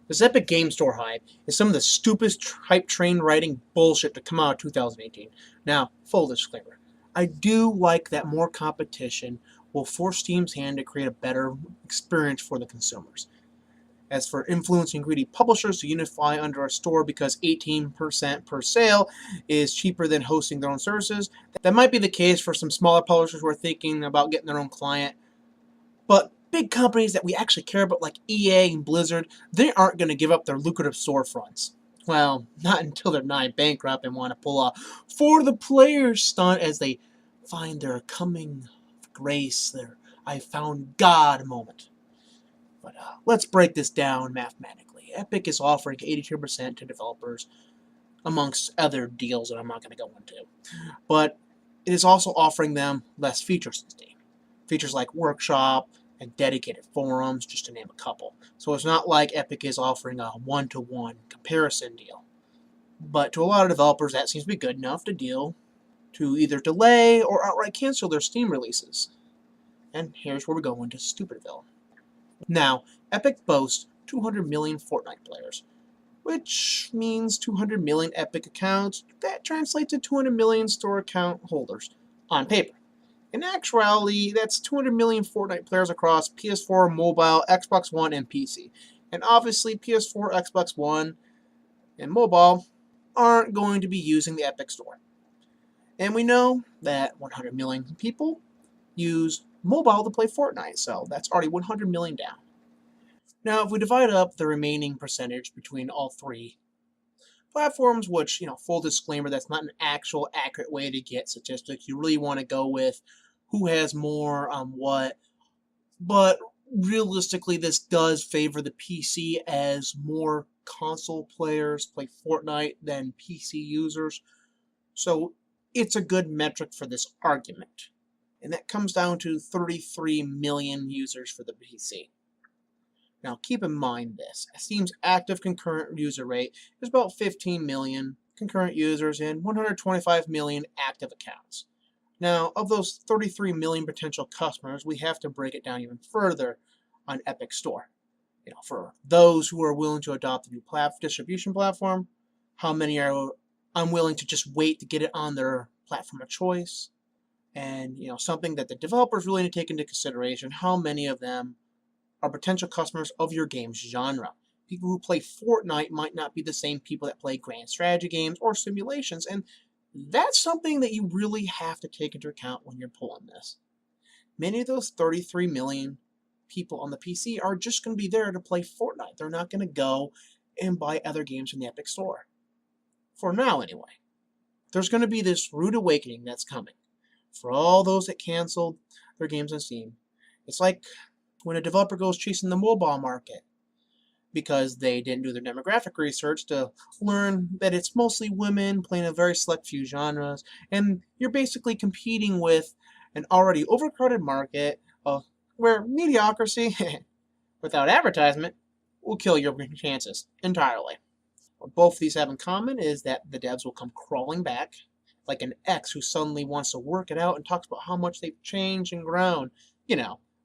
This Epic Game Store hype is some of the stupidest hype train writing bullshit to come out of 2018. Now, full disclaimer, I do like that more competition will force Steam's hand to create a better experience for the consumers. As for influencing greedy publishers to unify under a store because 18% per sale is cheaper than hosting their own services, that might be the case for some smaller publishers who are thinking about getting their own client. But big companies that we actually care about, like EA and Blizzard, they aren't going to give up their lucrative storefronts. Well, not until they're nigh bankrupt and want to pull a for the players stunt as they find their coming grace, their I found God moment. But let's break this down mathematically. Epic is offering 82% to developers, amongst other deals that I'm not going to go into. But it is also offering them less features than Steam. Features like Workshop and dedicated forums, just to name a couple. So it's not like Epic is offering a one-to-one comparison deal. But to a lot of developers, that seems to be good enough to deal to either delay or outright cancel their Steam releases. And here's where we go into Stupidville. Now, Epic boasts 200 million Fortnite players, which means 200 million Epic accounts. That translates to 200 million store account holders on paper. In actuality, that's 200 million Fortnite players across PS4, mobile, Xbox One, and PC. And obviously, PS4, Xbox One, and mobile aren't going to be using the Epic Store. And we know that 100 million people use mobile to play Fortnite, so that's already 100 million down. Now, if we divide up the remaining percentage between all three platforms, which, full disclaimer, that's not an actual accurate way to get statistics. You really want to go with who has more on what. But realistically, this does favor the PC as more console players play Fortnite than PC users. So it's a good metric for this argument. And that comes down to 33 million users for the PC. Now, keep in mind this. Steam's active concurrent user rate is about 15 million concurrent users and 125 million active accounts. Now, of those 33 million potential customers, we have to break it down even further on Epic Store. For those who are willing to adopt the new distribution platform, how many are unwilling to just wait to get it on their platform of choice? And, something that the developers really need to take into consideration, how many of them are potential customers of your game's genre. People who play Fortnite might not be the same people that play grand strategy games or simulations, and that's something that you really have to take into account when you're pulling this. Many of those 33 million people on the PC are just going to be there to play Fortnite. They're not going to go and buy other games from the Epic Store. For now, anyway. There's going to be this rude awakening that's coming for all those that canceled their games on Steam. It's like when a developer goes chasing the mobile market because they didn't do their demographic research to learn that it's mostly women playing a very select few genres, and you're basically competing with an already overcrowded market where mediocrity without advertisement will kill your chances entirely. What both of these have in common is that the devs will come crawling back like an ex who suddenly wants to work it out and talks about how much they've changed and grown.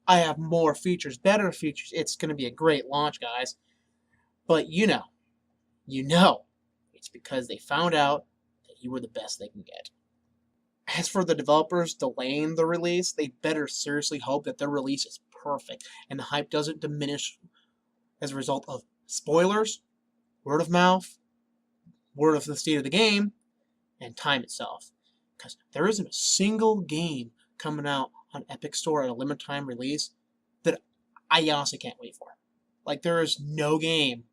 I have more features, better features. It's going to be a great launch, guys. But it's because they found out that you were the best they can get. As for the developers delaying the release, they better seriously hope that their release is perfect and the hype doesn't diminish as a result of spoilers, word of mouth, word of the state of the game, and time itself. Because there isn't a single game coming out on Epic Store at a limited time release that I honestly can't wait for. Like, there is no game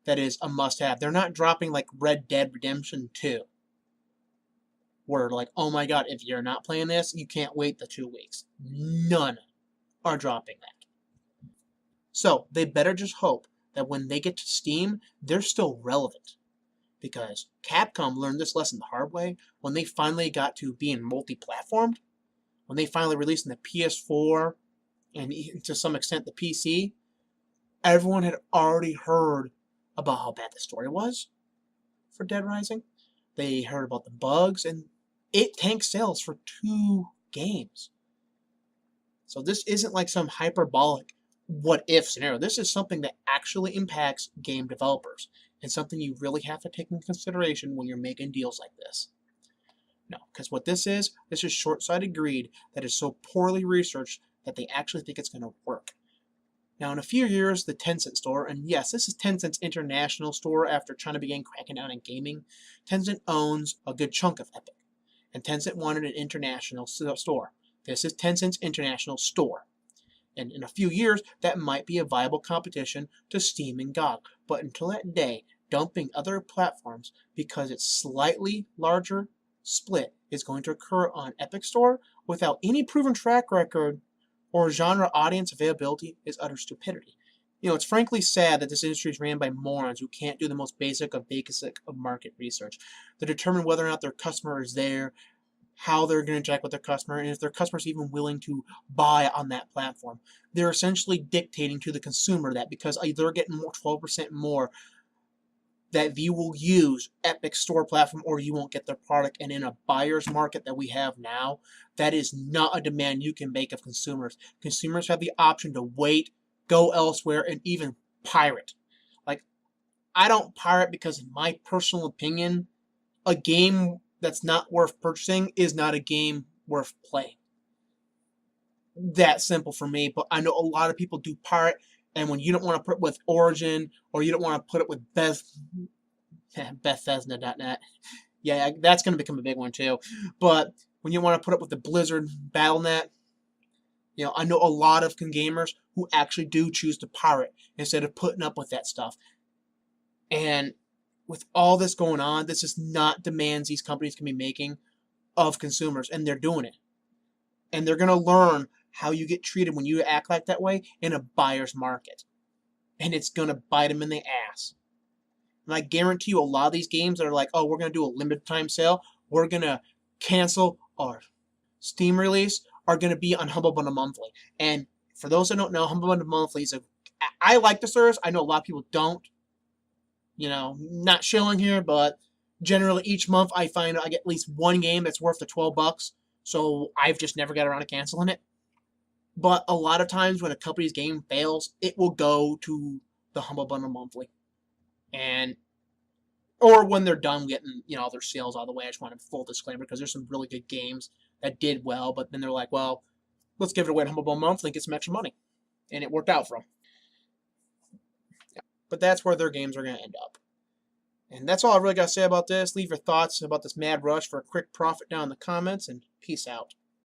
that is a must-have. They're not dropping like Red Dead Redemption 2. Where like, oh my god, if you're not playing this, you can't wait the 2 weeks. None are dropping that. So, they better just hope that when they get to Steam, they're still relevant. Because Capcom learned this lesson the hard way when they finally got to being multi-platformed. When they finally released in the PS4 and to some extent the PC, everyone had already heard about how bad the story was for Dead Rising. They heard about the bugs, and it tanked sales for 2 games. So this isn't like some hyperbolic what if scenario. This is something that actually impacts game developers and something you really have to take into consideration when you're making deals like this. No, because what this is short-sighted greed that is so poorly researched that they actually think it's going to work. Now, in a few years, the Tencent store, and yes, this is Tencent's international store after China began cracking down on gaming. Tencent owns a good chunk of Epic, and Tencent wanted an international store. This is Tencent's international store. And in a few years, that might be a viable competition to Steam and GOG. But until that day, dumping other platforms because it's slightly larger split is going to occur on Epic Store without any proven track record or genre audience availability is utter stupidity. It's frankly sad that this industry is ran by morons who can't do the most basic of market research to determine whether or not their customer is there, how they're going to interact with their customer, and if their customer is even willing to buy on that platform. They're essentially dictating to the consumer that because they're getting 12% more, that you will use Epic Store platform or you won't get their product. And in a buyer's market that we have now, that is not a demand you can make of consumers. Consumers have the option to wait, go elsewhere, and even pirate. Like, I don't pirate because, in my personal opinion, a game that's not worth purchasing is not a game worth playing. That simple for me, but I know a lot of people do pirate, and when you don't want to put it with Origin or you don't want to put it with Bethesda.net, yeah, that's going to become a big one too. But when you want to put it with the Blizzard Battle.net, I know a lot of gamers who actually do choose to pirate instead of putting up with that stuff. And with all this going on, this is not demands these companies can be making of consumers, and they're doing it. And they're going to learn how you get treated when you act like that way in a buyer's market. And it's going to bite them in the ass. And I guarantee you a lot of these games that are like, oh, we're going to do a limited time sale, we're going to cancel our Steam release, are going to be on Humble Bundle Monthly. And for those that don't know, Humble Bundle Monthly is I like the service. I know a lot of people don't. Not shilling here, but generally each month I find I get at least one game that's worth the $12. So I've just never got around to canceling it. But a lot of times when a company's game fails, it will go to the Humble Bundle Monthly. Or when they're done getting, their sales out of the way. I just want a full disclaimer because there's some really good games that did well, but then they're like, well, let's give it away to Humble Bundle Monthly and get some extra money. And it worked out for them. But that's where their games are going to end up. And that's all I really got to say about this. Leave your thoughts about this mad rush for a quick profit down in the comments, and peace out.